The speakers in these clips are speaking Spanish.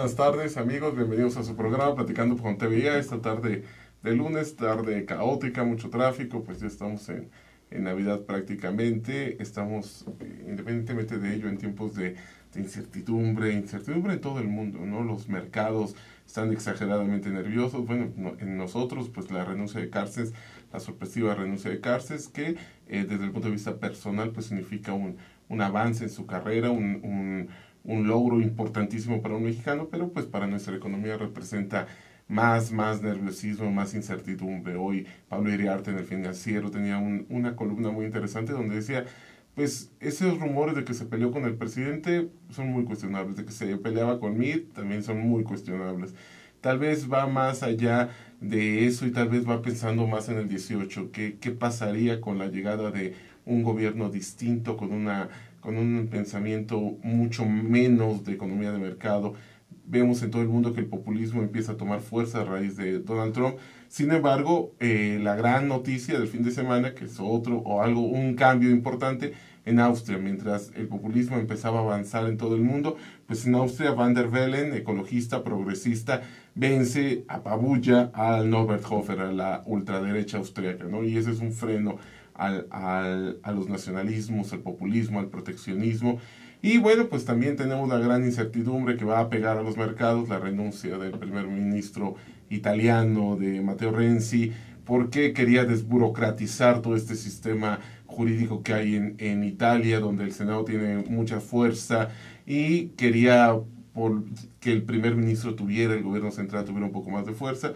buenas tardes amigos, bienvenidos a su programa Platicando con TVIA. Esta tarde de lunes, tarde caótica, mucho tráfico, pues ya estamos en Navidad prácticamente. Estamos, independientemente de ello, en tiempos de incertidumbre en todo el mundo, ¿no? Los mercados están exageradamente nerviosos. Bueno, en nosotros, pues la renuncia de Carces, la sorpresiva renuncia de Carces, que desde el punto de vista personal, pues significa un avance en su carrera, un logro importantísimo para un mexicano, pero pues para nuestra economía representa más nerviosismo, más incertidumbre. Hoy Pablo Iriarte en El Financiero tenía una columna muy interesante donde decía, pues esos rumores de que se peleó con el presidente son muy cuestionables, de que se peleaba con Mitt también son muy cuestionables. Tal vez va más allá de eso y tal vez va pensando más en el 18, qué pasaría con la llegada de un gobierno distinto, con un pensamiento mucho menos de economía de mercado. Vemos en todo el mundo que el populismo empieza a tomar fuerza a raíz de Donald Trump. Sin embargo, la gran noticia del fin de semana, que es un cambio importante en Austria, mientras el populismo empezaba a avanzar en todo el mundo, pues en Austria Van der Bellen, ecologista, progresista, vence, apabulla al Norbert Hofer, a la ultraderecha austríaca, ¿no? Y ese es un freno a los nacionalismos, al populismo, al proteccionismo. Y bueno, pues también tenemos la gran incertidumbre que va a pegar a los mercados, la renuncia del primer ministro italiano, de Matteo Renzi, porque quería desburocratizar todo este sistema jurídico que hay en Italia, donde el Senado tiene mucha fuerza, y quería que el primer ministro el gobierno central tuviera un poco más de fuerza.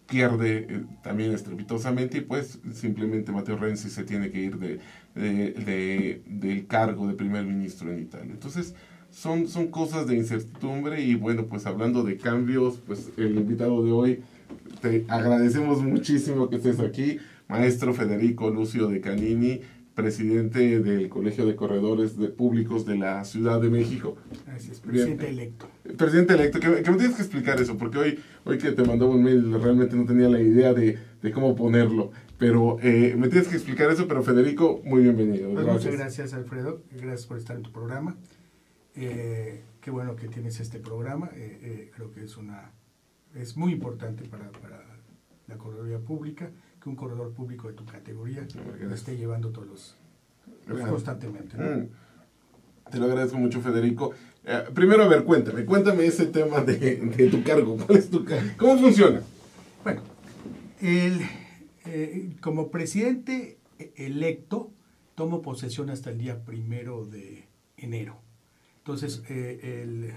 Pierde también estrepitosamente y pues simplemente Matteo Renzi se tiene que ir del cargo de primer ministro en Italia. Entonces son cosas de incertidumbre y bueno, pues hablando de cambios, pues el invitado de hoy, te agradecemos muchísimo que estés aquí, maestro Federico Lucio De Canini, presidente del Colegio de Corredores Públicos de la Ciudad de México. Gracias, presidente electo. Presidente electo, que me tienes que explicar eso, porque hoy que te mandó un mail realmente no tenía la idea de cómo ponerlo, pero me tienes que explicar eso, pero Federico, muy bienvenido. Pues muchas gracias, Alfredo, gracias por estar en tu programa. Qué bueno que tienes este programa, creo que es muy importante para la corredoría pública, que un corredor público de tu categoría lo esté llevando todos constantemente, ¿no? Te lo agradezco mucho, Federico. Primero, a ver, cuéntame ese tema de tu cargo. ¿Cuál es tu cargo? ¿Cómo funciona? Bueno, como presidente electo, tomo posesión hasta el día 1 de enero. Entonces, el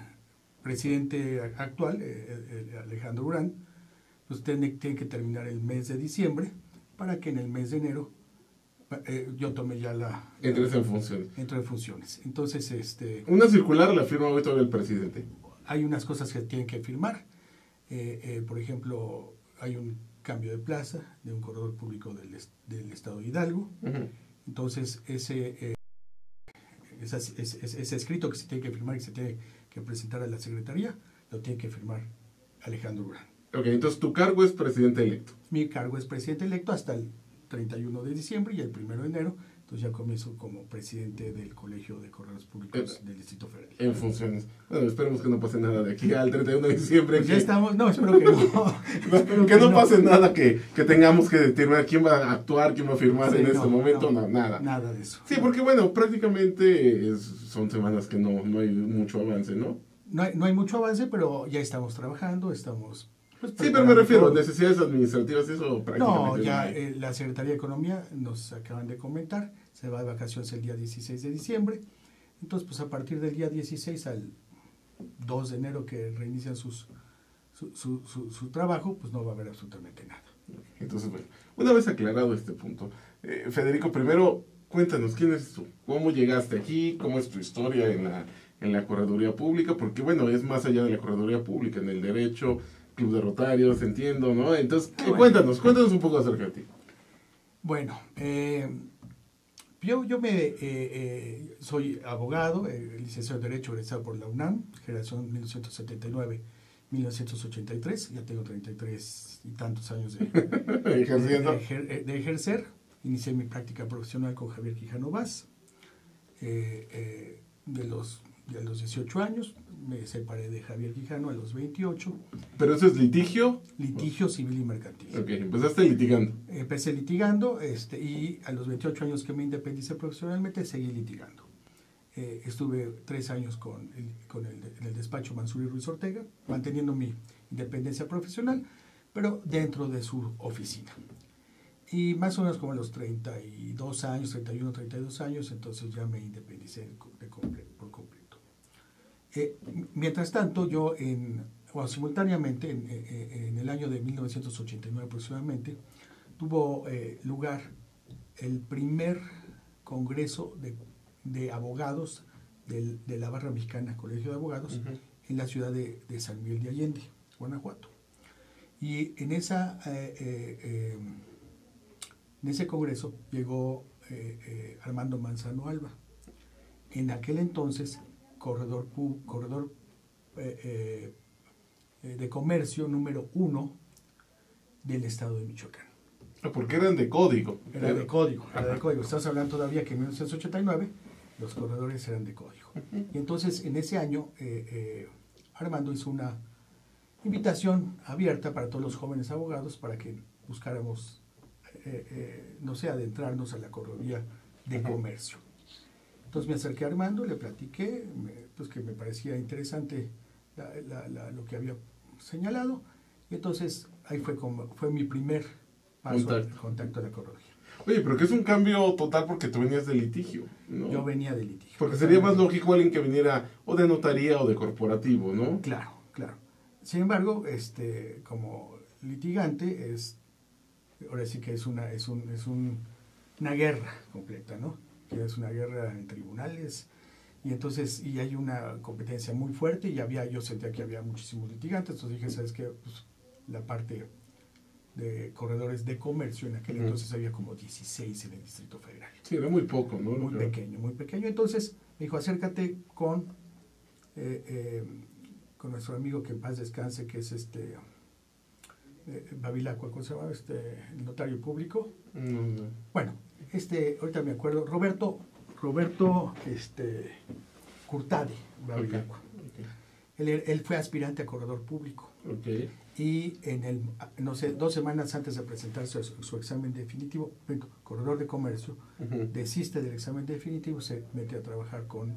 presidente actual, Alejandro Urán, pues tiene que terminar el mes de diciembre para que en el mes de enero yo tomé ya Entres en funciones. Entro en funciones. Entonces, una circular la firma hoy todavía el presidente. Hay unas cosas que tienen que firmar. Por ejemplo, hay un cambio de plaza de un corredor público del estado de Hidalgo. Uh-huh. Entonces, ese escrito que se tiene que firmar y que se tiene que presentar a la Secretaría, lo tiene que firmar Alejandro Urán. Ok, entonces tu cargo es presidente electo. Mi cargo es presidente electo hasta el 31 de diciembre y el 1 de enero, entonces ya comienzo como presidente del Colegio de Corredores Públicos del Distrito Federal. En funciones. Bueno, esperemos que no pase nada de aquí al 31 de diciembre. Pues ya estamos, no, espero que no. Espero que no pase nada que tengamos que determinar quién va a actuar, quién va a firmar en este momento, nada. Nada de eso. Sí, porque bueno, prácticamente son semanas que no hay mucho avance, ¿no? No hay mucho avance, pero ya estamos trabajando, estamos... Sí, pero me refiero a necesidades administrativas, eso prácticamente. No, ya la Secretaría de Economía nos acaban de comentar, se va de vacaciones el día 16 de diciembre, entonces pues a partir del día 16 al 2 de enero que reinician su trabajo, pues no va a haber absolutamente nada. Entonces, bueno, una vez aclarado este punto, Federico, primero cuéntanos, ¿quién eres tú? ¿Cómo llegaste aquí? ¿Cómo es tu historia en la correduría pública? Porque bueno, es más allá de la correduría pública, en el derecho... Club de Rotarios, entiendo, ¿no? Entonces, cuéntanos un poco acerca de ti. Bueno, yo soy abogado, licenciado en Derecho, egresado por la UNAM, generación 1979-1983, ya tengo 33 y tantos años de ejercer. Inicié mi práctica profesional con Javier Quijano Vaz, de los Y a los 18 años me separé de Javier Quijano a los 28. ¿Pero eso es litigio? Litigio civil y mercantil. Ok, empezaste litigando. Empecé litigando y a los 28 años que me independicé profesionalmente seguí litigando. Estuve 3 años en el despacho Mansur y Ruiz Ortega, manteniendo mi independencia profesional, pero dentro de su oficina. Y más o menos como a los 32 años, 31, 32 años, entonces ya me independicé por completo. Mientras tanto, yo simultáneamente, en el año de 1989 aproximadamente, tuvo lugar el primer congreso de abogados de la Barra Mexicana, Colegio de Abogados, en la ciudad de San Miguel de Allende, Guanajuato. Y en ese congreso llegó Armando Manzano Alba, en aquel entonces corredor de comercio número 1 del estado de Michoacán. Porque eran de código. Era de código. Estamos hablando todavía que en 1989 los corredores eran de código. Y entonces en ese año Armando hizo una invitación abierta para todos los jóvenes abogados para que buscáramos, adentrarnos a la correduría de comercio. Entonces me acerqué a Armando, le platiqué, pues que me parecía interesante lo que había señalado, y entonces ahí fue mi primer contacto a la correduría. Oye, pero que es un cambio total porque tú venías de litigio, ¿no? Yo venía de litigio. Porque sería más lógico alguien que viniera o de notaría o de corporativo, ¿no? Claro. Sin embargo, como litigante ahora sí que es una guerra completa, ¿no? Que es una guerra en tribunales, y entonces hay una competencia muy fuerte, y yo sentía que había muchísimos litigantes, entonces dije, ¿sabes qué? Pues, la parte de corredores de comercio, en aquel entonces había como 16 en el Distrito Federal. Sí, era muy poco, ¿no? Muy pequeño. Entonces me dijo, acércate con nuestro amigo, que en paz descanse, que es Babilacua, ¿cómo se llama? El notario público. Bueno, ahorita me acuerdo, Roberto Curtade, Babilacua. Okay. Él fue aspirante a corredor público. Okay. Y 2 semanas antes de presentarse su examen definitivo, corredor de comercio, desiste del examen definitivo, se mete a trabajar con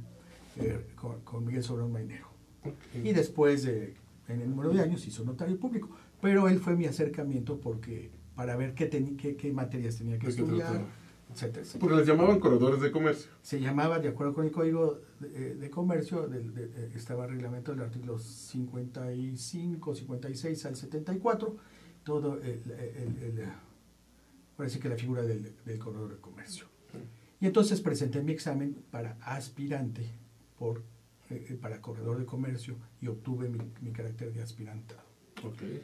Miguel Sobrón Mainero. Okay. Y después, en el número de años, hizo notario público. Pero él fue mi acercamiento para ver qué materias tenía que estudiar, etcétera. Porque les llamaban corredores de comercio. Se llamaba, de acuerdo con el Código de Comercio, estaba reglamento del artículo 55, 56 al 74, todo parece que la figura del corredor de comercio. Y entonces presenté mi examen para aspirante para corredor de comercio y obtuve mi carácter de aspirantado. Okay.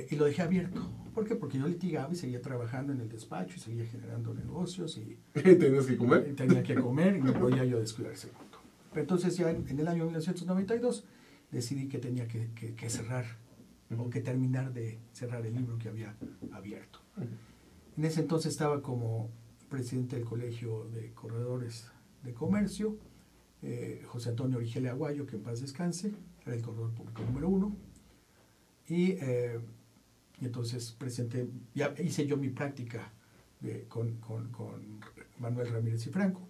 Y lo dejé abierto. ¿Por qué? Porque yo litigaba y seguía trabajando en el despacho y seguía generando negocios. Y ¿tenías que comer? Tenía que comer y no podía yo descuidar ese punto. Pero entonces ya en el año 1992 decidí que tenía que cerrar o que terminar de cerrar el libro que había abierto. En ese entonces estaba como presidente del Colegio de Corredores de Comercio, José Antonio Origel Aguayo, que en paz descanse, era el corredor público número 1. Y entonces hice yo mi práctica con Manuel Ramírez y Franco.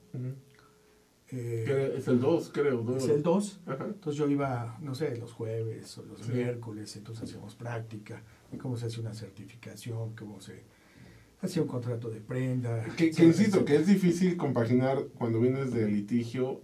Es el 2, creo. Es el 2. Entonces yo iba, no sé, los jueves o los miércoles, entonces hacíamos práctica, cómo se hace una certificación, cómo se hacía un contrato de prenda. Que insisto, que es difícil compaginar cuando vienes de litigio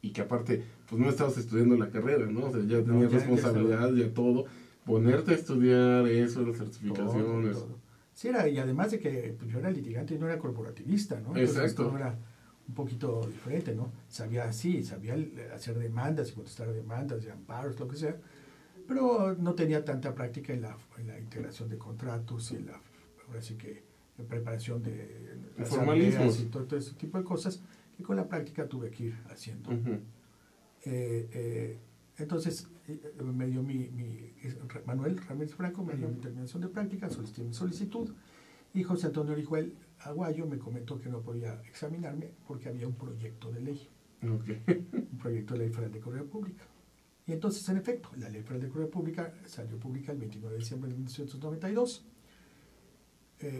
y que aparte, pues no estabas estudiando la carrera, ¿no? O sea, ya tenías responsabilidad, ya todo. Ponerte a estudiar eso, las certificaciones. Todo. Sí, y además de que pues, yo era litigante y no era corporativista, ¿no? Entonces, exacto. Todo era un poquito diferente, ¿no? Sabía hacer demandas y contestar demandas de amparos, lo que sea, pero no tenía tanta práctica en la integración de contratos y ahora sí que en preparación de formalismos y todo ese tipo de cosas que con la práctica tuve que ir haciendo. Entonces, me dio Manuel Ramírez Franco me dio mi terminación de práctica, solicité mi solicitud, y José Antonio Origel Aguayo me comentó que no podía examinarme porque había un proyecto de ley. Okay. Un proyecto de ley federal de Correo Pública. Y entonces, en efecto, la ley federal de Correo Pública salió pública el 29 de diciembre de 1992.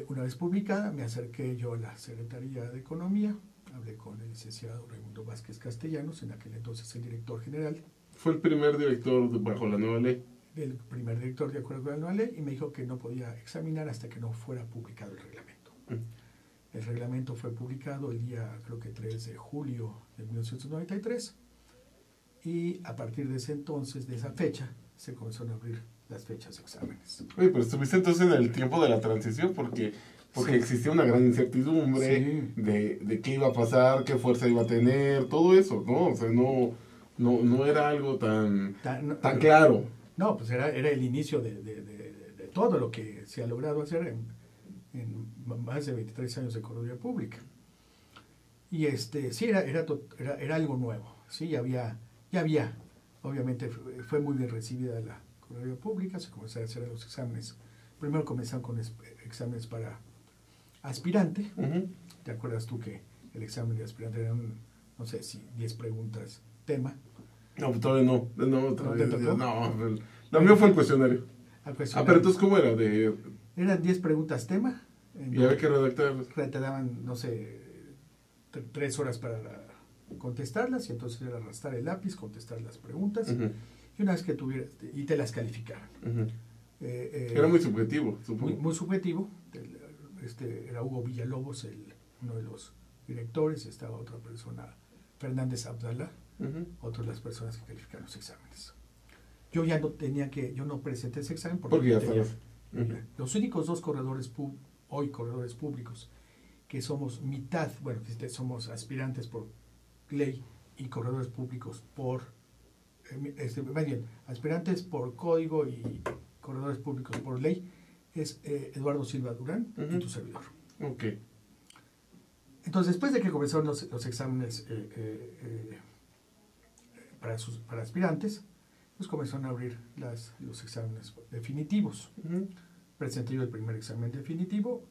Una vez publicada, me acerqué yo a la Secretaría de Economía, hablé con el licenciado Raimundo Vázquez Castellanos, en aquel entonces el director general. Fue el primer director bajo la nueva ley. El primer director de acuerdo con la nueva ley, y me dijo que no podía examinar hasta que no fuera publicado el reglamento. El reglamento fue publicado el día, creo que 3 de julio de 1993, y a partir de ese entonces, de esa fecha, se comenzaron a abrir las fechas de exámenes. Oye, pero estuviste entonces en el tiempo de la transición porque sí, existía una gran incertidumbre sí, de qué iba a pasar, qué fuerza iba a tener, todo eso, ¿no? O sea, no era algo tan claro. No, pues era el inicio de todo lo que se ha logrado hacer en más de 23 años de Correduría Pública. Y sí, era algo nuevo, sí, ya había, obviamente fue muy bien recibida la Correduría Pública, se comenzaron a hacer los exámenes. Primero comenzaron con exámenes para aspirante. ¿Te acuerdas tú que el examen de aspirante eran, no sé, si 10 preguntas tema? No, todavía no. Lo mío fue el cuestionario. Pero entonces, ¿cómo era? Eran 10 preguntas tema. Y había que redactarlas. Te daban, no sé, 3 horas para contestarlas, y entonces era arrastrar el lápiz, contestar las preguntas, y una vez que tuvieras, y te las calificaban. Era muy subjetivo, supongo. Muy subjetivo. Era Hugo Villalobos, uno de los directores, estaba otra persona, Fernández Abdalá, otras de las personas que calificaron los exámenes. Yo ya no yo no presenté ese examen porque ya estabas. Los únicos dos corredores públicos que somos mitad, bueno, somos aspirantes por ley y corredores públicos por, más bien, aspirantes por código y corredores públicos por ley, es Eduardo Silva Durán y tu servidor. Okay. Entonces, después de que comenzaron los exámenes para aspirantes, pues comenzaron a abrir los exámenes definitivos. Presenté yo el primer examen definitivo,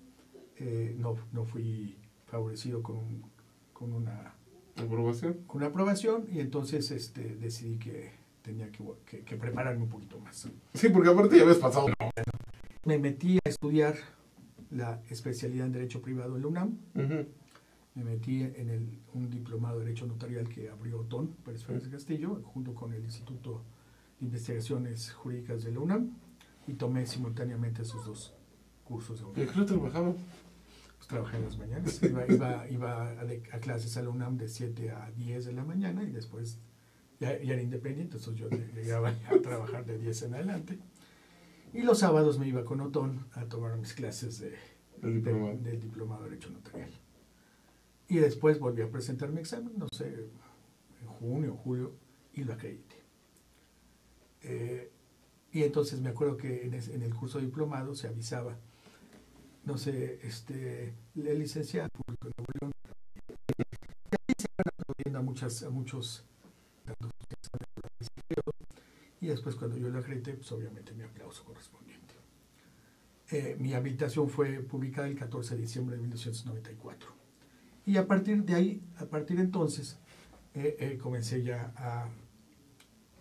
no fui favorecido con una aprobación, y entonces decidí que tenía que prepararme un poquito más. Sí, porque aparte ya habías pasado. Me metí a estudiar la especialidad en Derecho Privado en la UNAM. Me metí en un diplomado de Derecho Notarial que abrió Otón Pérez Férez de Castillo, junto con el Instituto de Investigaciones Jurídicas de la UNAM, y tomé simultáneamente esos dos cursos de UNAM. ¿Y qué trabajaba? Pues trabajé en las mañanas. Iba a clases a la UNAM de 7 a 10 de la mañana, y después ya era independiente, entonces yo llegaba a trabajar de 10 en adelante. Y los sábados me iba con Otón a tomar mis clases del diplomado de Derecho Notarial. Y después volví a presentar mi examen, no sé, en junio o julio, y lo acredité. Y entonces me acuerdo que en el curso de diplomado se avisaba, no sé, el licenciado público de Nuevo León, y ahí se van aplaudiendo a muchos dando sus exámenes durante ese periodo, y después cuando yo lo acredité, pues obviamente mi aplauso correspondiente. Mi habilitación fue publicada el 14 de diciembre de 1994. Y a partir de entonces, comencé ya a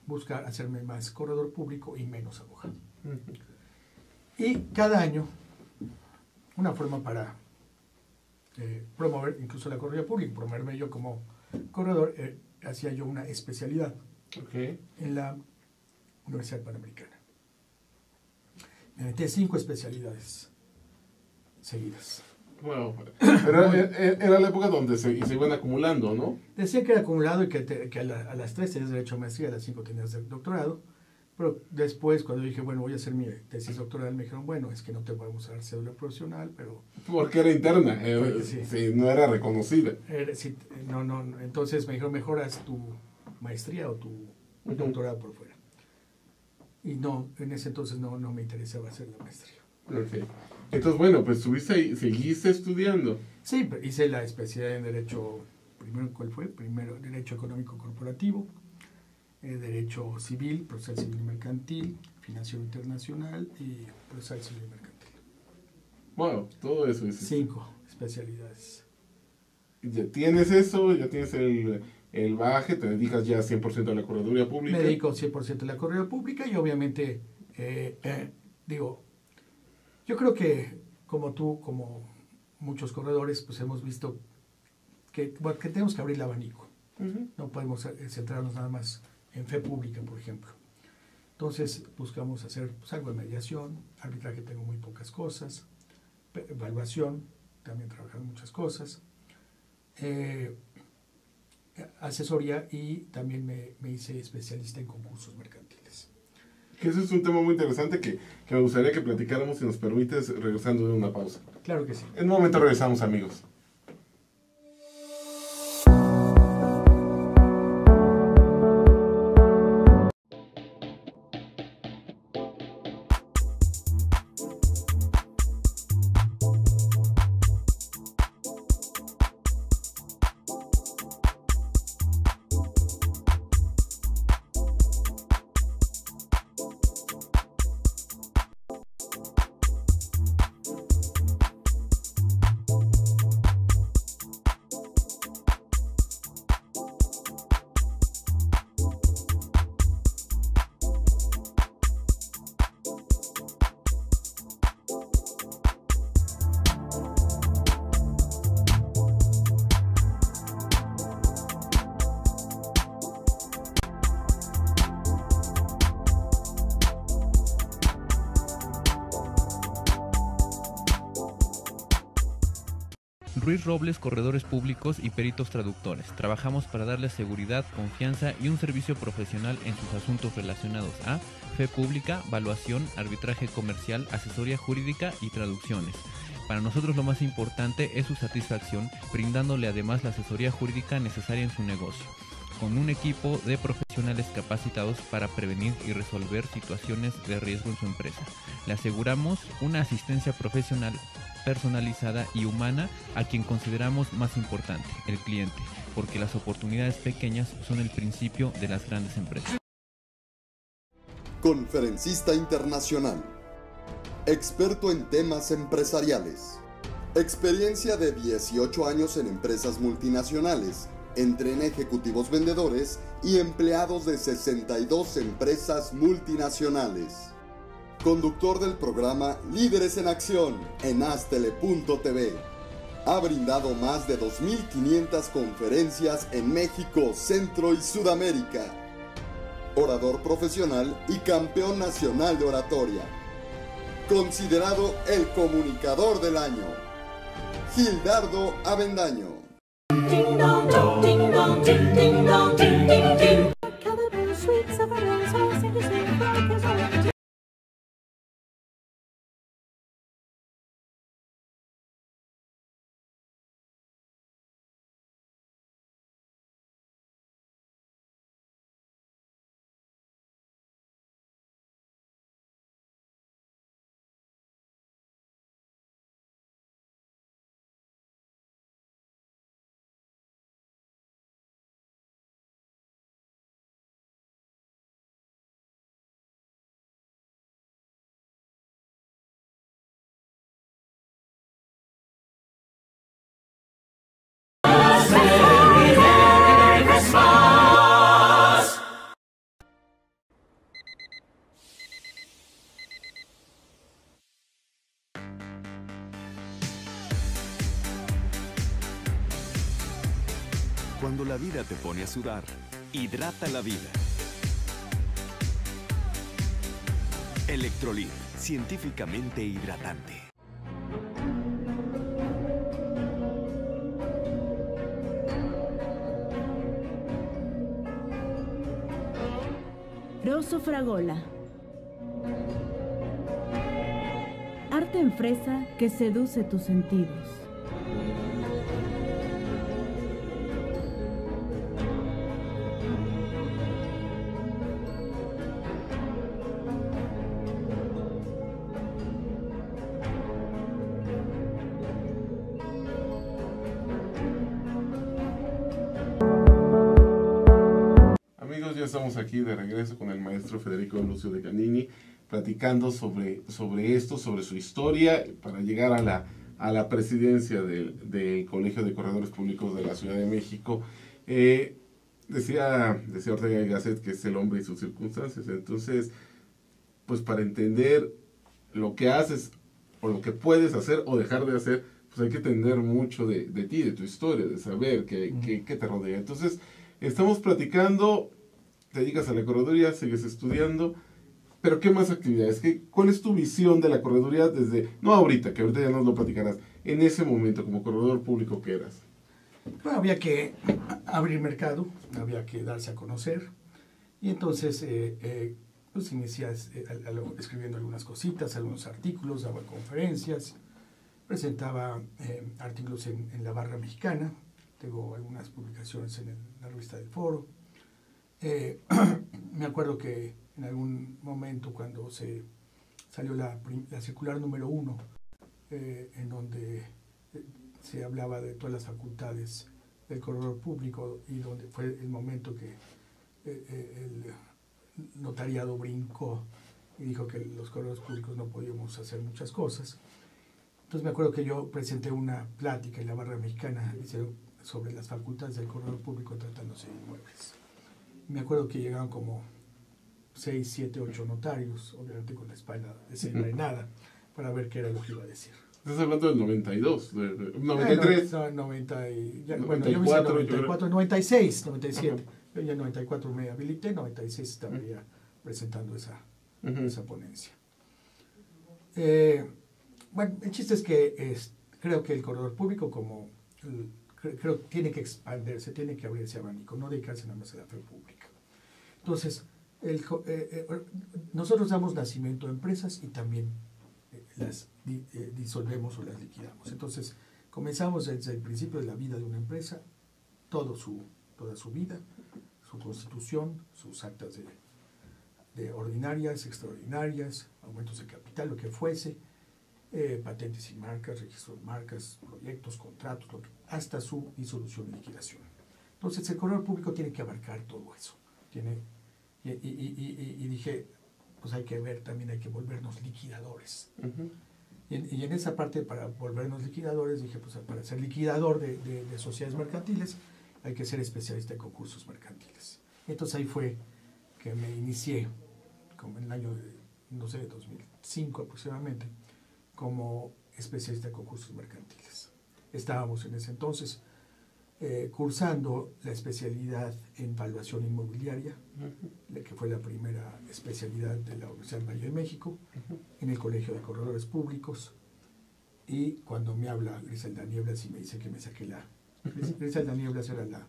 buscar hacerme más corredor público y menos abogado. Y cada año, una forma para promover incluso la correduría pública, promoverme yo como corredor, hacía yo una especialidad en la Universidad Panamericana. Me metí 5 especialidades seguidas. Wow. Pero era la época donde se iban acumulando, ¿no? Decían que era acumulado y que a las 3 tenías derecho a maestría, a las 5 tenías doctorado. Pero después, cuando dije, bueno, voy a hacer mi tesis doctoral, me dijeron, bueno, es que no te podemos dar cédula profesional, pero... Porque era interna, sí, no era reconocida. Sí, no, entonces me dijeron, mejor haz tu maestría o tu doctorado por fuera. Y no, en ese entonces no me interesaba hacer la maestría. Okay. Entonces, bueno, pues estuviste ahí, seguiste estudiando. Sí, hice la especialidad en Derecho, ¿cuál fue? Primero, Derecho Económico Corporativo, Derecho Civil, Procesal Civil y Mercantil, Financiero Internacional y Procesal Civil y Mercantil. Wow, todo eso. 5 especialidades. Ya tienes eso, ya tienes el bagaje, te dedicas ya 100% a la correduría pública. Me dedico 100% a la correduría pública y obviamente, digo, yo creo que como tú, como muchos corredores, pues hemos visto que tenemos que abrir el abanico. No podemos centrarnos nada más en fe pública, por ejemplo. Entonces buscamos hacer pues, algo de mediación, arbitraje tengo muy pocas cosas, evaluación, también trabajar en muchas cosas, asesoría y también me hice especialista en concursos mercantiles. Que ese es un tema muy interesante que me gustaría que platicáramos, si nos permites, regresando de una pausa. Claro que sí. En un momento regresamos, amigos. Ruiz Robles, corredores públicos y peritos traductores. Trabajamos para darles seguridad, confianza y un servicio profesional en sus asuntos relacionados a fe pública, valuación, arbitraje comercial, asesoría jurídica y traducciones. Para nosotros lo más importante es su satisfacción, brindándole además la asesoría jurídica necesaria en su negocio, con un equipo de profesionales capacitados para prevenir y resolver situaciones de riesgo en su empresa. Le aseguramos una asistencia profesional personalizada y humana a quien consideramos más importante, el cliente, porque las oportunidades pequeñas son el principio de las grandes empresas. Conferencista internacional, experto en temas empresariales, experiencia de 18 años en empresas multinacionales, entrena ejecutivos vendedores y empleados de 62 empresas multinacionales. Conductor del programa Líderes en Acción en Astele.tv. Ha brindado más de 2.500 conferencias en México, Centro y Sudamérica. Orador profesional y campeón nacional de oratoria. Considerado el comunicador del año. Gildardo Avendaño. Ding dong, ding dong, ding ding dong, ding ding ding. Cuando la vida te pone a sudar, hidrata la vida. Electrolit, científicamente hidratante. Rosso Fragola. Arte en fresa que seduce tus sentidos. Ya estamos aquí de regreso con el maestro Federico Lucio de Canini, platicando sobre esto, sobre su historia, para llegar a la presidencia del Colegio de Corredores Públicos de la Ciudad de México. Decía Ortega y Gasset que es el hombre y sus circunstancias. Entonces, pues para entender lo que haces o lo que puedes hacer o dejar de hacer, pues hay que entender mucho de ti, de tu historia, de saber qué te rodea. Entonces, estamos platicando, te dedicas a la correduría, sigues estudiando, pero ¿qué más actividades? ¿Cuál es tu visión de la correduría desde, no ahorita, que ahorita ya nos lo platicarás, en ese momento como corredor público que eras? Bueno, había que abrir mercado, había que darse a conocer, y entonces pues inicié escribiendo algunas cositas, algunos artículos, daba conferencias, presentaba artículos en la Barra Mexicana, tengo algunas publicaciones en la revista del Foro. Me acuerdo que en algún momento cuando se salió la circular número 1, en donde se hablaba de todas las facultades del corredor público y donde fue el momento que el notariado brincó y dijo que los corredores públicos no podíamos hacer muchas cosas. Entonces me acuerdo que yo presenté una plática en la Barra Mexicana sobre las facultades del corredor público tratándose de inmuebles. Me acuerdo que llegaban como 6, 7, 8 notarios, obviamente con la espalda desenvainada, para ver qué era lo que iba a decir. Estás hablando del 92, 93. No, 90 y, ya, 94, bueno, yo me hice 94, 96, 97. Ajá. Yo ya en 94 me habilité, 96 estaba ya presentando esa ponencia. Bueno, el chiste es que creo que el corredor público creo tiene que expandirse, tiene que abrirse abanico, no dedicarse nada más a la fe pública. Entonces, nosotros damos nacimiento a empresas y también las disolvemos o las liquidamos. Entonces, comenzamos desde el principio de la vida de una empresa, toda su vida, su constitución, sus actas de ordinarias, extraordinarias, aumentos de capital, lo que fuese, patentes y marcas, registros de marcas, proyectos, contratos, hasta su disolución y liquidación. Entonces, el corredor público tiene que abarcar todo eso. Y dije, pues hay que ver, también hay que volvernos liquidadores. Y en esa parte, para volvernos liquidadores, dije, pues para ser liquidador de sociedades mercantiles, hay que ser especialista en concursos mercantiles. Entonces ahí fue que me inicié, como en el año, no sé, 2005 aproximadamente, como especialista en concursos mercantiles. Estábamos en ese entonces cursando la especialidad en valuación inmobiliaria, que fue la primera especialidad de la Universidad del Valle de México, en el Colegio de Corredores Públicos. Y cuando me habla Griselda Nieblas y me dice que me saqué Griselda Nieblas era la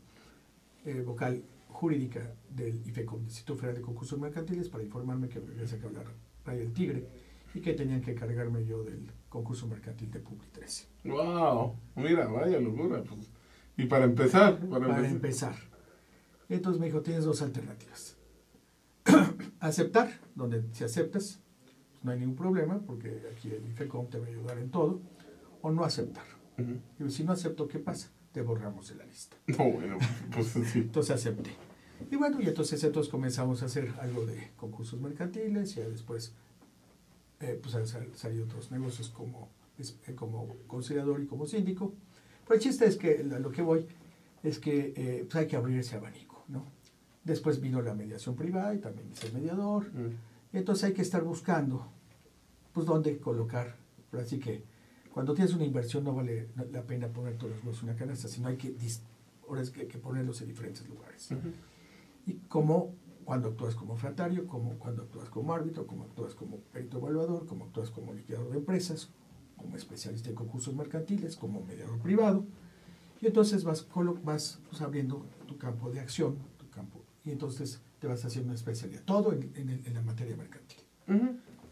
vocal jurídica del IFECOM, Instituto Federal de Concursos Mercantiles, para informarme que me había sacado la raya del tigre y que tenían que encargarme yo del concurso mercantil de Publi 13. ¡Wow! Mira, vaya locura. Pues. Y para empezar. Entonces me dijo, tienes dos alternativas. Aceptar, donde si aceptas, pues no hay ningún problema, porque aquí el IFECOM te va a ayudar en todo, o no aceptar. Y si no acepto, ¿qué pasa? Te borramos de la lista. No, bueno, pues sí. Entonces acepté. Y bueno, y entonces comenzamos a hacer algo de concursos mercantiles, y ya después pues han salido otros negocios como conciliador y como síndico. Pero el chiste es que lo que voy es que pues hay que abrir ese abanico, ¿no? Después vino la mediación privada y también hice mediador. Y entonces hay que estar buscando pues dónde colocar. Pero así que cuando tienes una inversión no vale la pena poner todos los huevos en una canasta, sino hay que ponerlos en diferentes lugares. Y como cuando actúas como ofertario, como cuando actúas como árbitro, como actúas como perito evaluador, como actúas como liquidador de empresas, como especialista en concursos mercantiles, como mediador privado. Y entonces vas pues, abriendo tu campo de acción, y entonces te vas haciendo una especialidad, todo en la materia mercantil.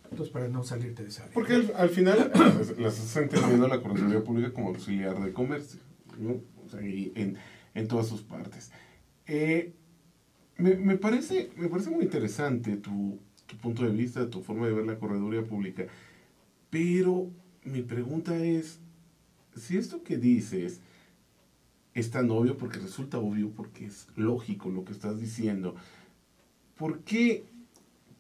Entonces, para no salirte de esa área. Porque al final las estás entendiendo la correduría pública como auxiliar de comercio, ¿no? O sea, y en todas sus partes. Me parece muy interesante tu punto de vista, tu forma de ver la correduría pública, pero mi pregunta es, si esto que dices es tan obvio, porque resulta obvio, porque es lógico lo que estás diciendo, ¿por qué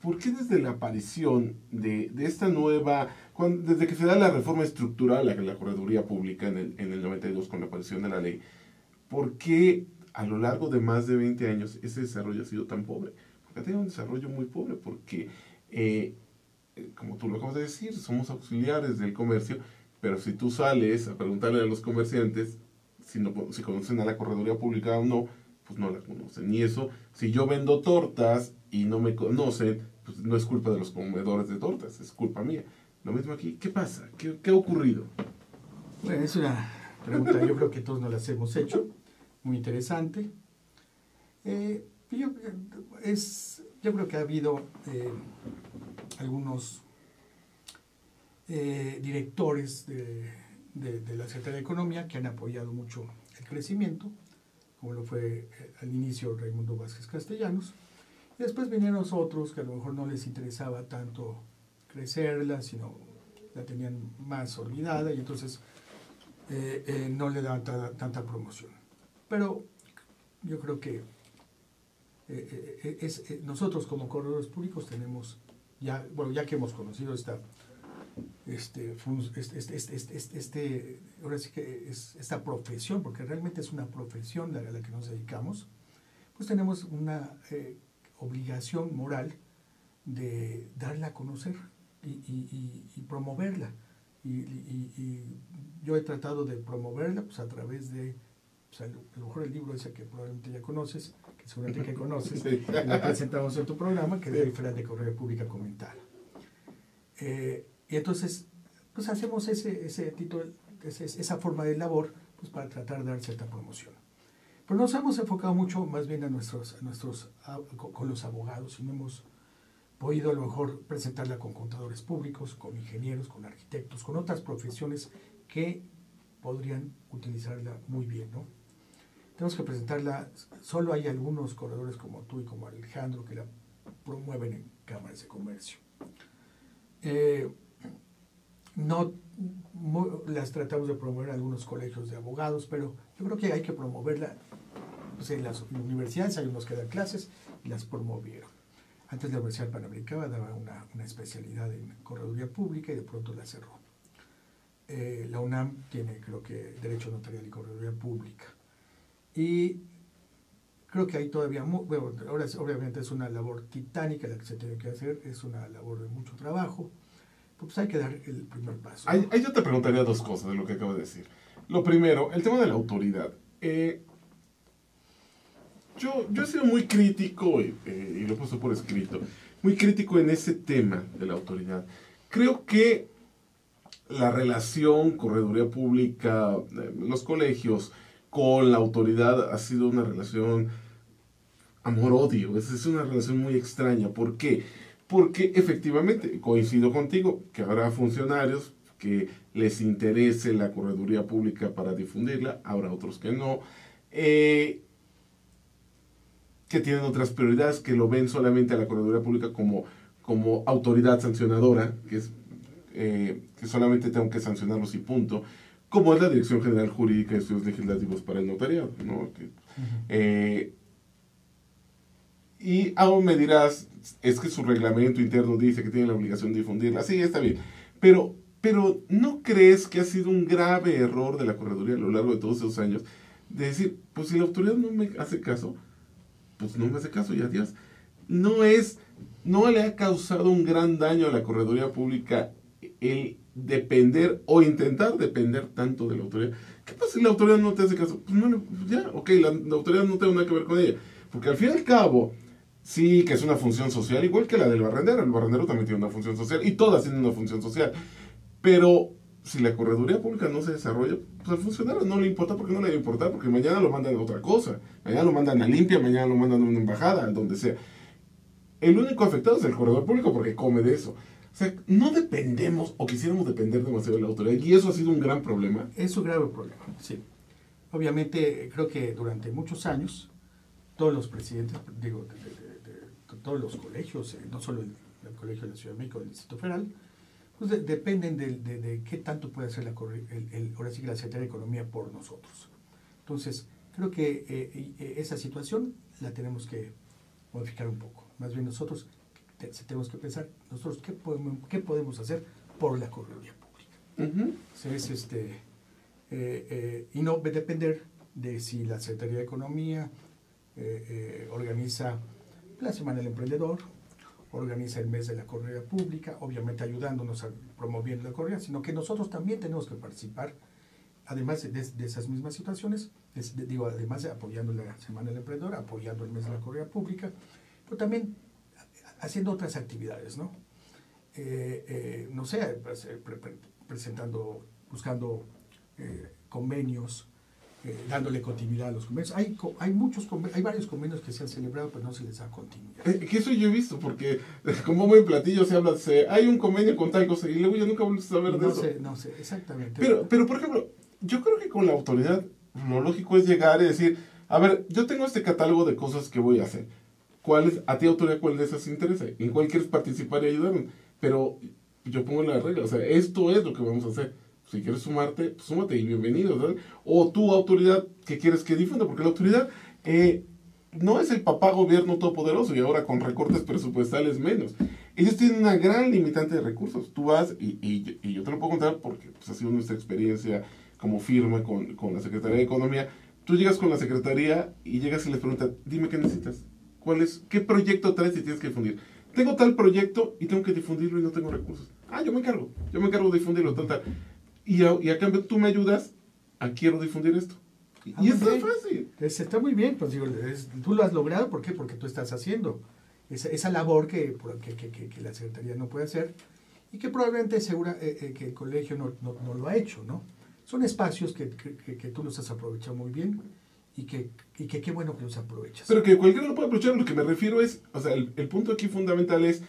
desde la aparición de esta nueva, desde que se da la reforma estructural a la correduría pública en el 92 con la aparición de la ley, por qué a lo largo de más de 20 años ese desarrollo ha sido tan pobre. Porque ha tenido un desarrollo muy pobre porque, como tú lo acabas de decir, somos auxiliares del comercio, pero si tú sales a preguntarle a los comerciantes si conocen a la correduría pública o no, pues no la conocen. Y eso, si yo vendo tortas y no me conocen, pues no es culpa de los comedores de tortas, es culpa mía. Lo mismo aquí, ¿qué pasa? ¿Qué ha ocurrido? Bueno, es una pregunta, yo creo que todos nos las hemos hecho, muy interesante. Yo creo que ha habido algunos directores de la Secretaría de Economía que han apoyado mucho el crecimiento, como lo fue al inicio Raimundo Vázquez Castellanos, y después vinieron otros que a lo mejor no les interesaba tanto crecerla, sino la tenían más olvidada y entonces no le daban tanta promoción. Pero yo creo que nosotros como corredores públicos tenemos ya que hemos conocido ahora sí que esta profesión, porque realmente es una profesión a la que nos dedicamos, pues tenemos una obligación moral de darla a conocer y promoverla. Y yo he tratado de promoverla pues, a través de, pues, a lo mejor el libro ese que probablemente ya conoces, que seguramente que conoces, sí. Que lo presentamos en tu programa, que es el Federal de Correo Pública Comentada. Y entonces, pues hacemos ese título, esa forma de labor, pues para tratar de dar cierta promoción. Pero nos hemos enfocado mucho más bien con los abogados y no hemos podido a lo mejor presentarla con contadores públicos, con ingenieros, con arquitectos, con otras profesiones que podrían utilizarla muy bien, ¿no? Tenemos que presentarla, solo hay algunos corredores como tú y como Alejandro que la promueven en cámaras de comercio. No las tratamos de promover en algunos colegios de abogados, pero yo creo que hay que promoverla. Pues en las universidades hay unos que dan clases y las promovieron. Antes la Universidad Panamericana daba una especialidad en correduría pública y de pronto la cerró. La UNAM tiene, creo que, Derecho Notarial y Correduría Pública. Y creo que hay todavía, bueno, ahora obviamente es una labor titánica la que se tiene que hacer, es una labor de mucho trabajo, pues hay que dar el primer paso, ¿no? Ahí yo te preguntaría dos cosas de lo que acabo de decir. Lo primero, el tema de la autoridad. Yo he sido muy crítico, y lo he puesto por escrito, muy crítico en ese tema de la autoridad. Creo que la relación correduría pública, los colegios con la autoridad ha sido una relación amor-odio, es una relación muy extraña. ¿Por qué? Porque efectivamente, coincido contigo, que habrá funcionarios que les interese la correduría pública para difundirla, habrá otros que no, que tienen otras prioridades, que lo ven solamente a la correduría pública como autoridad sancionadora, que solamente tengo que sancionarlos y punto, como es la Dirección General Jurídica de Estudios Legislativos para el Notariado, ¿no? Y aún me dirás, es que su reglamento interno dice que tiene la obligación de difundirla. Sí, está bien. Pero ¿no crees que ha sido un grave error de la correduría a lo largo de todos esos años? De decir, pues si la autoridad no me hace caso, pues no me hace caso y adiós. No le ha causado un gran daño a la correduría pública el depender o intentar depender tanto de la autoridad. ¿Qué pasa si la autoridad no te hace caso? Pues no, ya, ok, la autoridad no tiene nada que ver con ella. Porque al fin y al cabo, sí que es una función social, igual que la del barrendero. El barrendero también tiene una función social y todas tienen una función social. Pero si la correduría pública no se desarrolla, pues al funcionario no le importa, porque no le va a importar, porque mañana lo mandan a otra cosa. Mañana lo mandan a limpia, mañana lo mandan a una embajada, donde sea. El único afectado es el corredor público porque come de eso. O sea, no dependemos o quisiéramos depender demasiado de la autoridad y eso ha sido un gran problema. Es un grave problema, sí. Obviamente, creo que durante muchos años, todos los presidentes, digo, de todos los colegios, no solo el Colegio de la Ciudad de México, el Distrito Federal, pues dependen de qué tanto puede hacer ahora sí que la Secretaría de Economía por nosotros. Entonces, creo que esa situación la tenemos que modificar un poco. Más bien nosotros tenemos que pensar, nosotros qué podemos hacer por la correduría pública. Entonces, y no depender de si la Secretaría de Economía organiza la Semana del Emprendedor, organiza el mes de la correa pública, obviamente ayudándonos a promover la correa, sino que nosotros también tenemos que participar, además de esas mismas situaciones, además de apoyando la Semana del Emprendedor, apoyando el mes de la correa pública, pero también haciendo otras actividades, ¿no? No sé, presentando, buscando convenios, dándole continuidad a los convenios. Hay varios convenios que se han celebrado, pero no se les da continuidad. Que eso yo he visto, porque como buen platillo se habla, hay un convenio con tal cosa, y luego ya nunca vuelves a saber de eso. No sé, exactamente. Pero, por ejemplo, yo creo que con la autoridad, lo lógico es llegar y decir, a ver, yo tengo este catálogo de cosas que voy a hacer. A ti, autoridad, cuál de esas te interesa? ¿En cuál quieres participar y ayudarme? Pero yo pongo la regla, o sea, esto es lo que vamos a hacer. Si quieres sumarte, pues súmate y bienvenido, ¿sabes? O tu autoridad, ¿qué quieres que difunda? Porque la autoridad no es el papá gobierno todopoderoso y ahora con recortes presupuestales menos. Ellos tienen una gran limitante de recursos. Tú vas, y yo te lo puedo contar porque pues, ha sido nuestra experiencia como firma con la Secretaría de Economía. Tú llegas con la Secretaría y llegas y les preguntas, dime qué necesitas. ¿Qué proyecto traes y tienes que difundir? Tengo tal proyecto y tengo que difundirlo y no tengo recursos. Yo me encargo de difundirlo, tal. Y a cambio tú me ayudas quiero difundir esto. Y es tan fácil. Está muy bien, pues digo, tú lo has logrado, ¿por qué? Porque tú estás haciendo esa labor que la Secretaría no puede hacer y que probablemente que el colegio no lo ha hecho, ¿no? Son espacios que tú los has aprovechado muy bien y que qué bueno que los aprovechas. Pero que cualquiera lo puede aprovechar, lo que me refiero es, o sea, el punto aquí fundamental es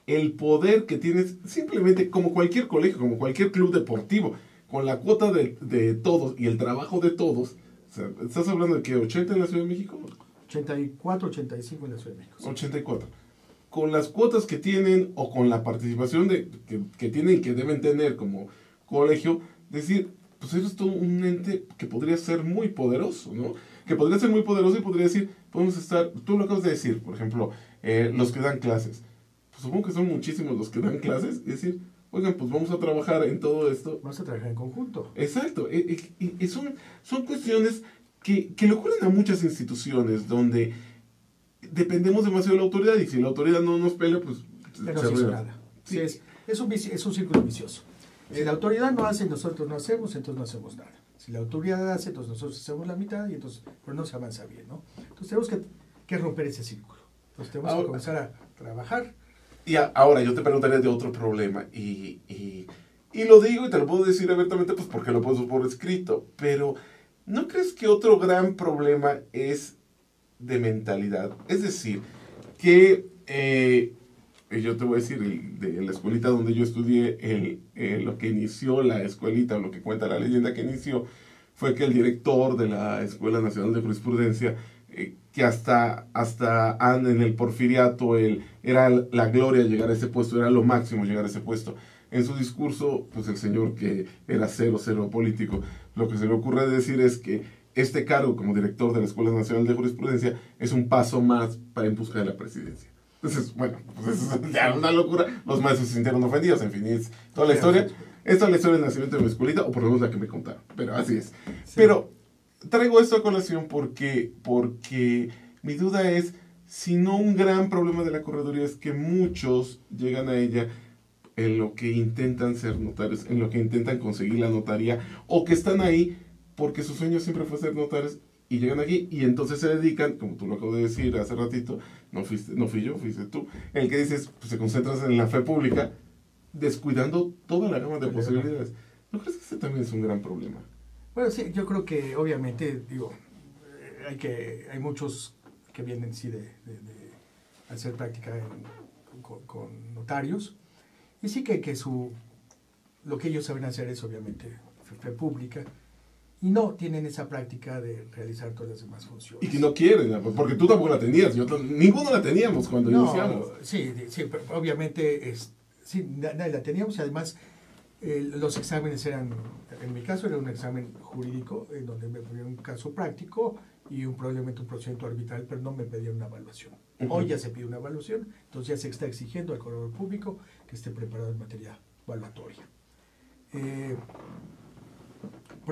el poder que tienes simplemente como cualquier colegio, como cualquier club deportivo, con la cuota de todos y el trabajo de todos. O sea, ¿estás hablando de que 80 en la Ciudad de México? 84, 85 en la Ciudad de México. Sí. 84. Con las cuotas que tienen o con la participación que tienen, que deben tener como colegio, decir, pues eso es todo un ente que podría ser muy poderoso, ¿no? Que podría ser muy poderoso y podría decir, podemos estar, tú lo acabas de decir, por ejemplo, los que dan clases. Pues supongo que son muchísimos los que dan clases, y decir, oigan, pues vamos a trabajar en todo esto. Vamos a trabajar en conjunto. Exacto. Y son cuestiones que le ocurren a muchas instituciones donde dependemos demasiado de la autoridad y si la autoridad no nos pelea, pues no se hizo nada. Sí. Es un círculo vicioso. Si la autoridad no hace y nosotros no hacemos, entonces no hacemos nada. Si la autoridad hace, entonces nosotros hacemos la mitad y entonces pues no se avanza bien, ¿no? Entonces tenemos que romper ese círculo. Entonces tenemos que comenzar a trabajar. Y ahora yo te preguntaría de otro problema y lo digo y te lo puedo decir abiertamente pues porque lo puedo por escrito, pero ¿no crees que otro gran problema es de mentalidad? Es decir, que yo te voy a decir, de la escuelita donde yo estudié, lo que inició la escuelita, lo que cuenta la leyenda que inició, fue que el director de la Escuela Nacional de Jurisprudencia, que hasta en el porfiriato era la gloria llegar a ese puesto, era lo máximo llegar a ese puesto. En su discurso, pues el señor que era cero político, lo que se le ocurre decir es que este cargo como director de la Escuela Nacional de Jurisprudencia es un paso más para en busca de la presidencia. Entonces, bueno, pues es ya una locura. Los maestros se sintieron ofendidos, en fin, es toda la historia. Esta es la historia del nacimiento de mi escuelita, o por lo menos la que me contaron, pero así es. Sí. Pero traigo esto a colación porque mi duda es, si no un gran problema de la correduría es que muchos llegan a ella en lo que intentan ser notarios, en lo que intentan conseguir la notaría, o que están ahí porque su sueño siempre fue ser notarios, y llegan aquí y entonces se dedican, como tú lo acabas de decir hace ratito, no fui yo, fuiste tú, el que dices, pues se concentras en la fe pública, descuidando toda la gama de posibilidades. ¿No crees que ese también es un gran problema? Bueno, sí, yo creo que obviamente, digo, hay muchos que vienen sí de hacer práctica con notarios, y sí que lo que ellos saben hacer es obviamente fe pública, y no tienen esa práctica de realizar todas las demás funciones. Y que no quieren, porque tú tampoco la tenías, ninguno la teníamos cuando iniciamos. Sí, pero obviamente sí, nadie la teníamos, y además los exámenes eran, en mi caso era un examen jurídico, en donde me pedían un caso práctico y probablemente un procedimiento arbitral, pero no me pedían una evaluación. Hoy ya se pide una evaluación, entonces ya se está exigiendo al corredor público que esté preparado en materia evaluatoria. Pero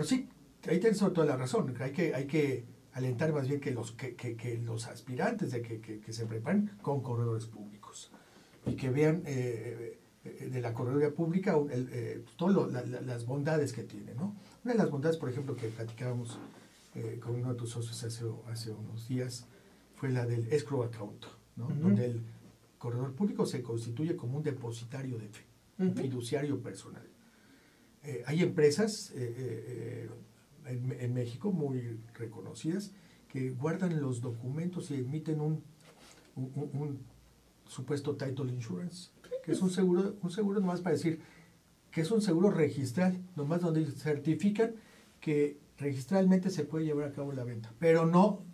sí, Ahí tienes toda la razón. Hay que alentar más bien que los aspirantes que se preparen con corredores públicos y que vean de la correduría pública todas las bondades que tiene, ¿no? Una de las bondades, por ejemplo, que platicábamos con uno de tus socios hace unos días fue la del escrow account, ¿no? Donde el corredor público se constituye como un depositario de fe, un fiduciario personal. Hay empresas en México muy reconocidas que guardan los documentos y emiten un supuesto title insurance, que es un seguro nomás para decir que es un seguro registral, nomás donde certifican que registralmente se puede llevar a cabo la venta, pero no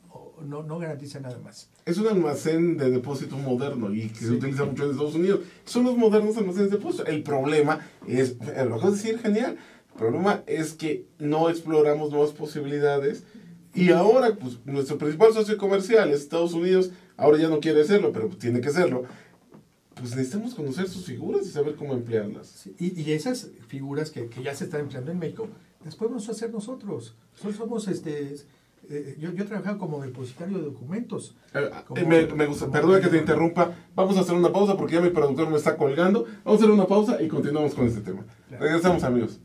garantiza nada más. Es un almacén de depósito moderno y que se utiliza mucho en Estados Unidos. Son los modernos almacenes de depósito. El problema es, lo acabo de decir, genial, el problema es que no exploramos nuevas posibilidades y ahora pues nuestro principal socio comercial es Estados Unidos, ahora ya no quiere hacerlo, pero tiene que hacerlo. Pues necesitamos conocer sus figuras y saber cómo emplearlas. Sí, y esas figuras que ya se están empleando en México, las podemos hacer nosotros. Nosotros somos yo he trabajado como depositario de documentos. Me gusta, perdona que te interrumpa. Vamos a hacer una pausa porque ya mi productor me está colgando. Vamos a hacer una pausa y continuamos con este tema. Claro. Regresamos, amigos.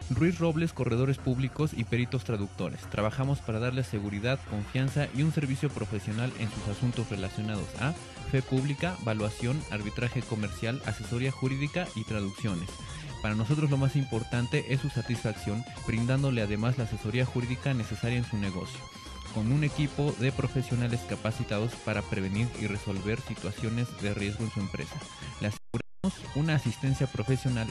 Ruiz Robles, corredores públicos y peritos traductores. Trabajamos para darles seguridad, confianza y un servicio profesional en sus asuntos relacionados a fe pública, valuación, arbitraje comercial, asesoría jurídica y traducciones. Para nosotros lo más importante es su satisfacción, brindándole además la asesoría jurídica necesaria en su negocio, con un equipo de profesionales capacitados para prevenir y resolver situaciones de riesgo en su empresa. Le aseguramos una asistencia profesional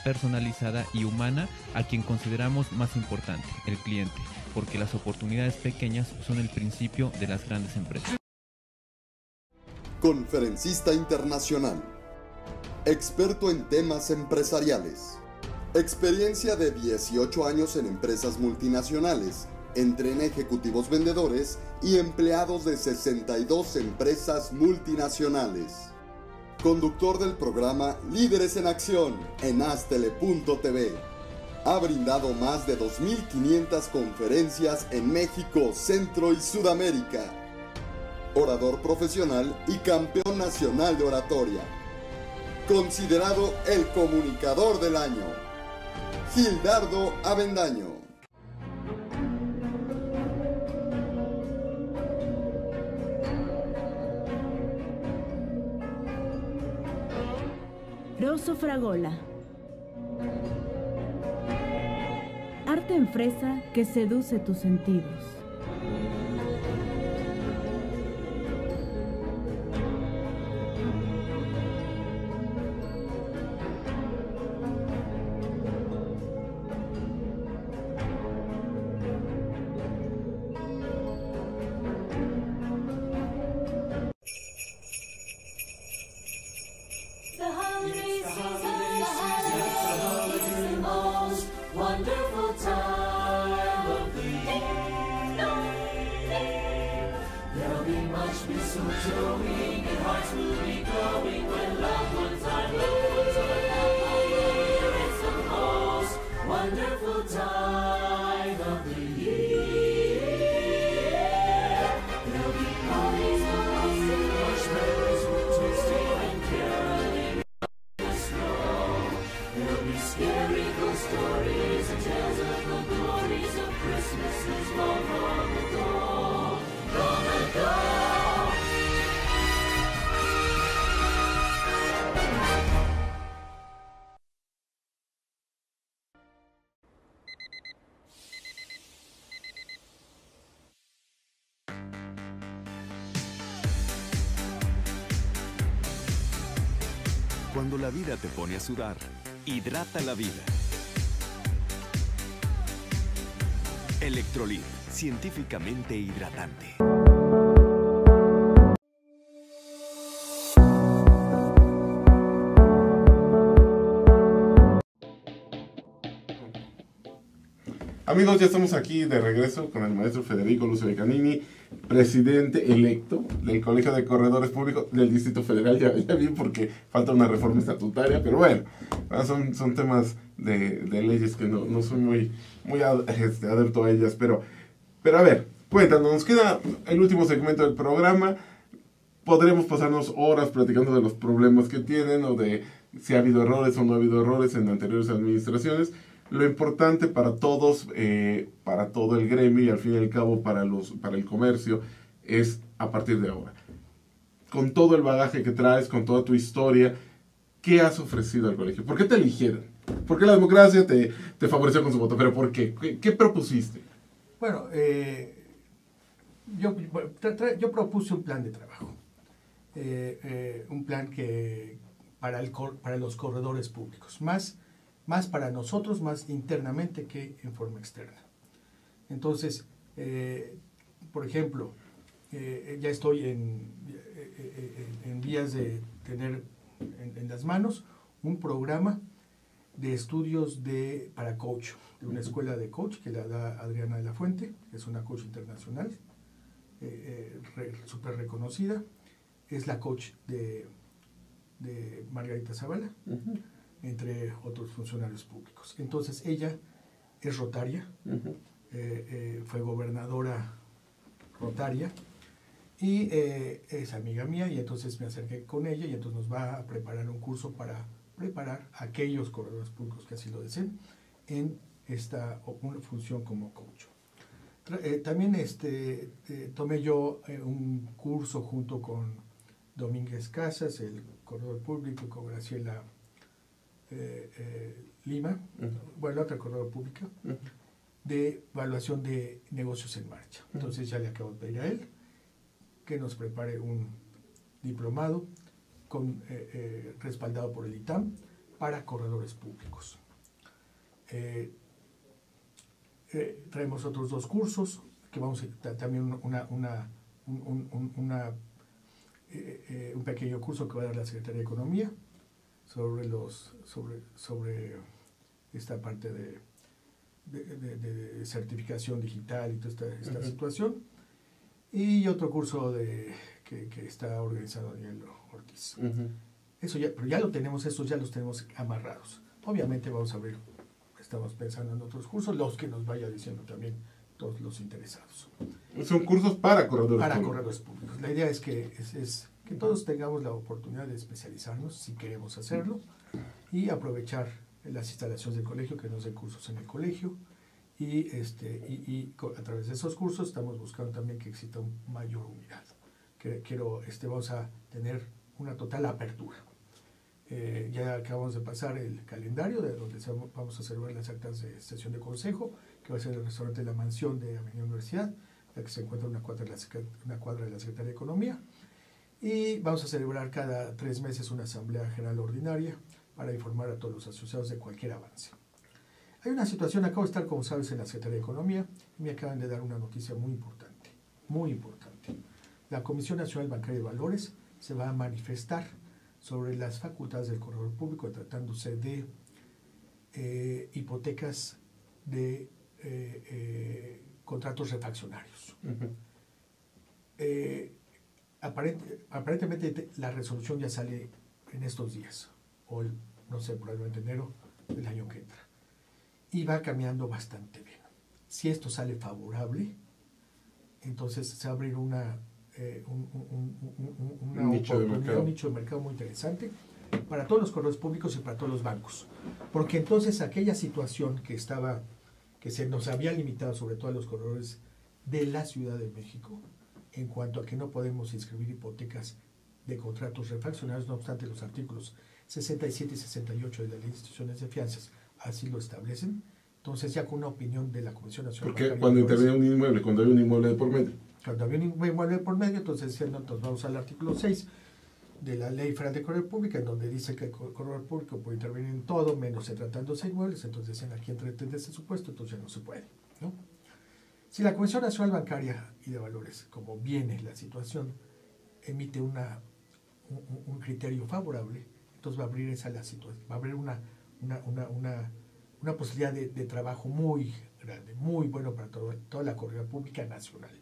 personalizada y humana a quien consideramos más importante, el cliente, porque las oportunidades pequeñas son el principio de las grandes empresas. Conferencista internacional, experto en temas empresariales, experiencia de 18 años en empresas multinacionales, entrena ejecutivos vendedores y empleados de 62 empresas multinacionales. Conductor del programa Líderes en Acción en Astele.tv. Ha brindado más de 2.500 conferencias en México, Centro y Sudamérica. Orador profesional y campeón nacional de oratoria. Considerado el comunicador del año. Gildardo Avendaño. Rosso Fragola. Arte en fresa que seduce tus sentidos. Wonderful Cuando la vida te pone a sudar, hidrata la vida. Electrolit, científicamente hidratante. Amigos, ya estamos aquí de regreso con el maestro Federico Lucio de Canini, presidente electo del Colegio de Corredores Públicos del Distrito Federal. Ya vi porque falta una reforma estatutaria, pero bueno, son temas de leyes que no soy muy adepto a ellas. Pero a ver, cuéntanos, nos queda el último segmento del programa. Podremos pasarnos horas platicando de los problemas que tienen o de si ha habido errores o no ha habido errores en anteriores administraciones. Lo importante para todos, para todo el gremio y al fin y al cabo para el comercio, es a partir de ahora. Con todo el bagaje que traes, con toda tu historia, ¿qué has ofrecido al colegio? ¿Por qué te eligieron? ¿Por qué la democracia te favoreció con su voto? ¿Pero por qué? ¿Qué propusiste? Bueno, yo propuse un plan de trabajo. Un plan que para los corredores públicos, más para nosotros, más internamente que en forma externa. Entonces, por ejemplo, ya estoy en vías de tener en las manos un programa de estudios para coach, de una escuela de coach que la da Adriana de la Fuente, que es una coach internacional, súper reconocida. Es la coach de Margarita Zavala, entre otros funcionarios públicos. Entonces ella es rotaria, fue gobernadora rotaria y es amiga mía, y entonces me acerqué con ella y entonces nos va a preparar un curso para preparar a aquellos corredores públicos que así lo deseen en una función como coach. También tomé yo un curso junto con Domínguez Casas, el corredor público, con Graciela Lima, bueno, la otra corredora pública, de evaluación de negocios en marcha. Entonces ya le acabo de pedir a él que nos prepare un diplomado respaldado por el ITAM para corredores públicos. Traemos otros 2 cursos que vamos a también un pequeño curso que va a dar la Secretaría de Economía sobre esta parte de certificación digital y toda esta situación, y otro curso que está organizado Daniel Ortiz. Pero ya lo tenemos, esos ya los tenemos amarrados. Obviamente vamos a ver, estamos pensando en otros cursos, los que nos vaya diciendo también todos los interesados. Son cursos para corredores públicos. Corredores públicos. La idea es que todos tengamos la oportunidad de especializarnos si queremos hacerlo y aprovechar las instalaciones del colegio, que nos den cursos en el colegio, y a través de esos cursos estamos buscando también que exista una mayor unidad. Vamos a tener una total apertura. Ya acabamos de pasar el calendario de donde vamos a celebrar las actas de sesión de consejo, que va a ser el restaurante La Mansión de Avenida Universidad, la que se encuentra en una cuadra de la Secretaría de Economía. Y vamos a celebrar cada 3 meses una asamblea general ordinaria para informar a todos los asociados de cualquier avance. Hay una situación, acabo de estar, como sabes, en la Secretaría de Economía, y me acaban de dar una noticia muy importante, muy importante. La Comisión Nacional Bancaria de Valores se va a manifestar sobre las facultades del corredor público tratándose de hipotecas de contratos refaccionarios. Aparentemente la resolución ya sale en estos días, o no sé, probablemente enero del año que entra, y va cambiando bastante bien. Si esto sale favorable, entonces se va a abrir un nicho de mercado muy interesante para todos los corredores públicos y para todos los bancos. Porque entonces aquella situación que se nos había limitado sobre todo a los corredores de la Ciudad de México, en cuanto a que no podemos inscribir hipotecas de contratos refraccionarios, no obstante los artículos 67 y 68 de la Ley de Instituciones de Fianzas así lo establecen. Entonces ya con una opinión de la Comisión Nacional Porque cuando interviene un inmueble, cuando hay un inmueble de por medio. Cuando había un inmueble por medio, entonces decían, no, entonces vamos al artículo 6 de la Ley Federal de Corredor Pública, en donde dice que el corredor público puede intervenir en todo, menos en tratándose de inmuebles. Entonces decían, aquí entra en ese supuesto, entonces ya no se puede, ¿no? Si la Comisión Nacional Bancaria y de Valores, como viene la situación, emite un criterio favorable, entonces va a abrir la situación, va a abrir una posibilidad de trabajo muy grande, muy bueno para toda la corrida pública nacional.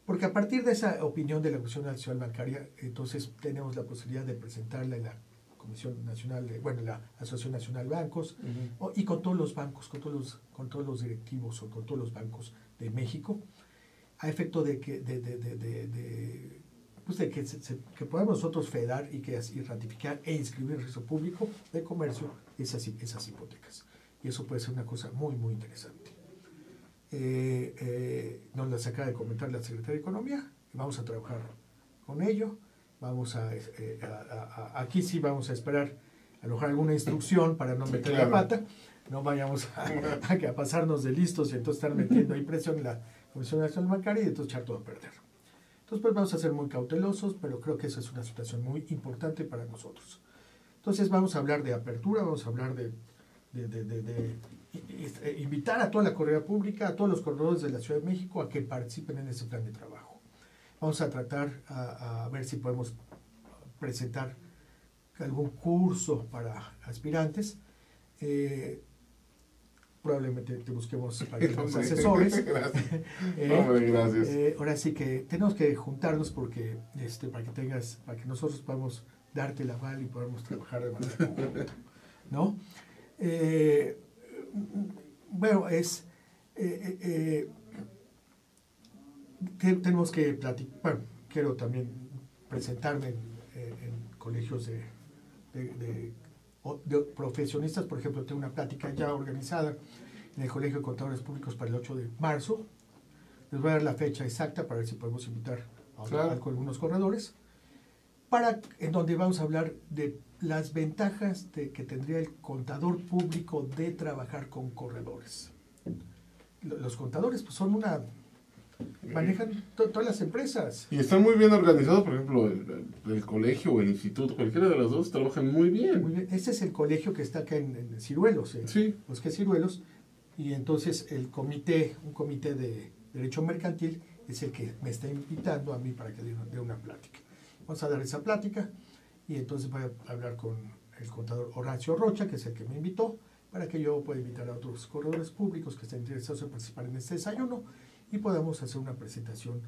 Porque a partir de esa opinión de la Comisión Nacional Bancaria, entonces tenemos la posibilidad de presentarla en la Comisión Nacional, la Asociación Nacional de Bancos, y con todos los bancos, con todos los directivos o con todos los bancos de México, a efecto de que que podamos nosotros fedar y ratificar e inscribir en el registro público de comercio esas hipotecas. Y eso puede ser una cosa muy, muy interesante. Nos las acaba de comentar la Secretaría de Economía, y vamos a trabajar con ello. Aquí sí vamos a esperar a lo mejor alguna instrucción para no meter la pata, no vayamos a pasarnos de listos y entonces estar metiendo ahí presión en la Comisión Nacional Bancaria y entonces echar todo a perder. Entonces pues vamos a ser muy cautelosos, pero creo que esa es una situación muy importante para nosotros. Entonces vamos a hablar de apertura, vamos a hablar de invitar a toda la corrida pública, a todos los corredores de la Ciudad de México a que participen en ese plan de trabajo. Vamos a tratar a ver si podemos presentar algún curso para aspirantes. Probablemente te busquemos para que los asesores. Gracias. Hombre, gracias. Ahora sí que tenemos que juntarnos porque para que nosotros podamos darte la aval y podamos trabajar de manera conjunta, ¿no? Tenemos que platicar. Bueno, quiero también presentarme en colegios de profesionistas. Por ejemplo, tengo una plática ya organizada en el Colegio de Contadores Públicos para el 8 de marzo. Les voy a dar la fecha exacta para ver si podemos invitar a algunos corredores, en donde vamos a hablar de las ventajas que tendría el contador público de trabajar con corredores. Los contadores pues manejan todas las empresas. Y están muy bien organizados, por ejemplo, el colegio o el instituto, cualquiera de los dos trabajan muy bien. Muy bien. Este es el colegio que está acá en Ciruelos, sí. Bosque Ciruelos, y entonces un comité de Derecho Mercantil es el que me está invitando a mí para que dé una plática. Vamos a dar esa plática y entonces voy a hablar con el contador Horacio Rocha, que es el que me invitó, para que yo pueda invitar a otros corredores públicos que estén interesados en participar en este desayuno y podamos hacer una presentación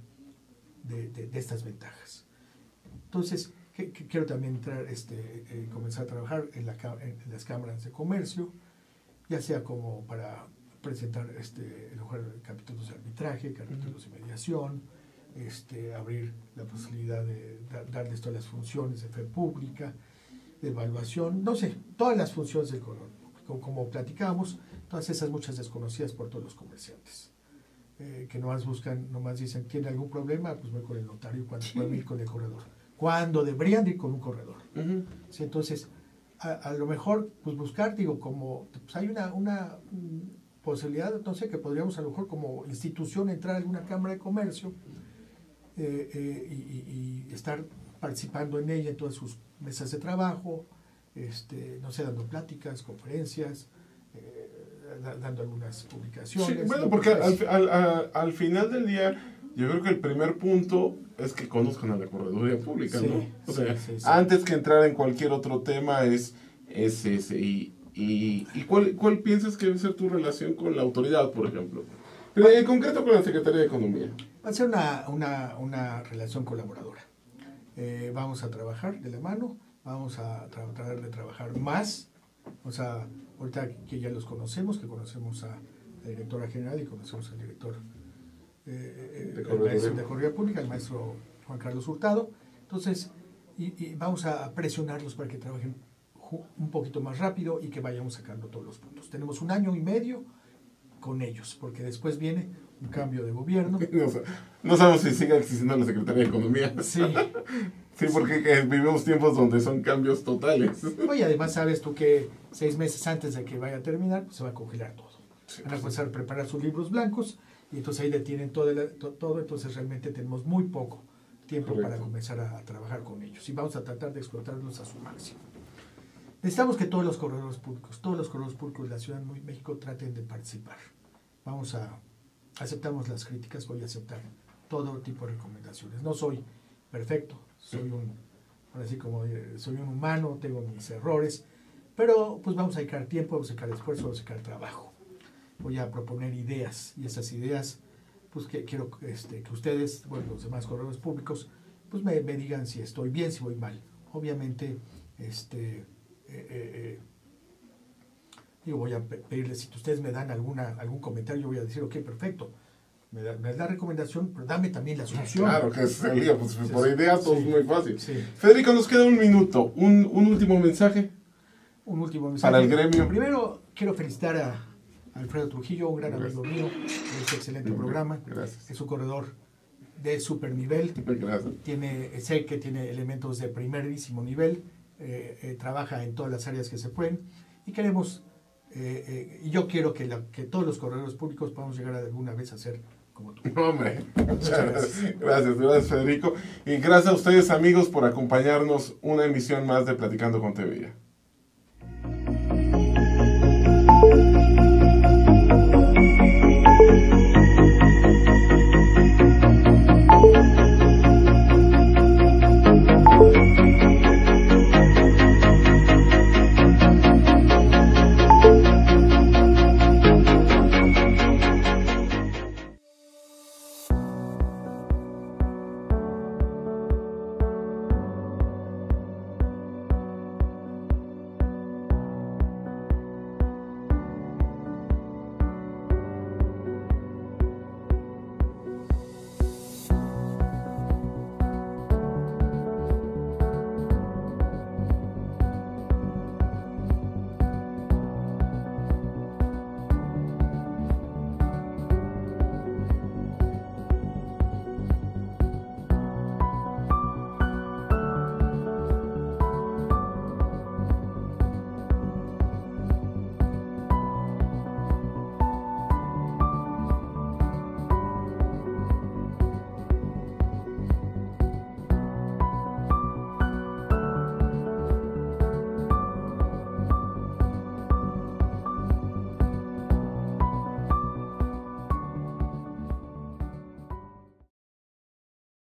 de estas ventajas. Entonces, quiero también comenzar a trabajar en las cámaras de comercio, ya sea como para presentar capítulos de arbitraje, capítulos de mediación, abrir la posibilidad de darles todas las funciones de fe pública, de evaluación, no sé, todas las funciones del corredor público, como platicábamos, todas esas muchas desconocidas por todos los comerciantes. Que nomás dicen, ¿tiene algún problema? Pues voy con el notario, cuando pueden ir con el corredor. Cuando deberían ir con un corredor. ¿Sí? Entonces, a lo mejor, pues buscar, pues hay una posibilidad, no sé, que podríamos a lo mejor como institución entrar a alguna cámara de comercio y estar participando en ella, en todas sus mesas de trabajo, no sé, dando pláticas, conferencias, dando algunas publicaciones. Sí, bueno, porque al final del día, yo creo que el primer punto es que conozcan a la correduría pública, sí, ¿no? O sea, sí. antes que entrar en cualquier otro tema es ese. ¿Y cuál piensas que debe ser tu relación con la autoridad, por ejemplo? Pero en concreto con la Secretaría de Economía. Va a ser una relación colaboradora. Vamos a trabajar de la mano, vamos a tratar de trabajar más. O sea, ahorita que ya los conocemos, que conocemos a la directora general y conocemos al director de Corredía Pública, el maestro Juan Carlos Hurtado. Entonces, y vamos a presionarlos para que trabajen un poquito más rápido y que vayamos sacando todos los puntos. Tenemos 1 año y medio con ellos, porque después viene un cambio de gobierno. No sabemos si sigue existiendo la Secretaría de Economía. Sí. Sí, porque vivimos tiempos donde son cambios totales. Oye, además sabes tú que 6 meses antes de que vaya a terminar, pues se va a congelar todo. Sí, van a empezar a preparar sus libros blancos y entonces ahí detienen todo, entonces realmente tenemos muy poco tiempo para comenzar a trabajar con ellos y vamos a tratar de explotarlos a su máximo. Necesitamos que todos los corredores públicos de la Ciudad de México traten de participar. Aceptamos las críticas, voy a aceptar todo tipo de recomendaciones. No soy perfecto, soy un humano, tengo mis errores, pero pues vamos a dedicar tiempo, vamos a dedicar esfuerzo, vamos a dedicar trabajo. Voy a proponer ideas y esas ideas, pues que quiero que ustedes, bueno, los demás corredores públicos, pues me digan si estoy bien, si voy mal. Obviamente, voy a pedirles, si ustedes me dan algún comentario, yo voy a decir, ok, perfecto, me das la recomendación, pero dame también la solución. Claro, que es el día, pues por ideas todo es muy fácil. Sí. Federico, nos queda 1 minuto, un último mensaje. Un último mensaje. Para el gremio. Primero, quiero felicitar a Alfredo Trujillo, un gran amigo mío, de este excelente programa. Gracias. Es un corredor de super nivel. Gracias. Sé que tiene elementos de primerísimo nivel, trabaja en todas las áreas que se pueden y queremos, y yo quiero que todos los corredores públicos podamos llegar alguna vez a ser como tú. Hombre, muchas gracias. Gracias, Federico. Y gracias a ustedes, amigos, por acompañarnos una emisión más de Platicando con TVIA.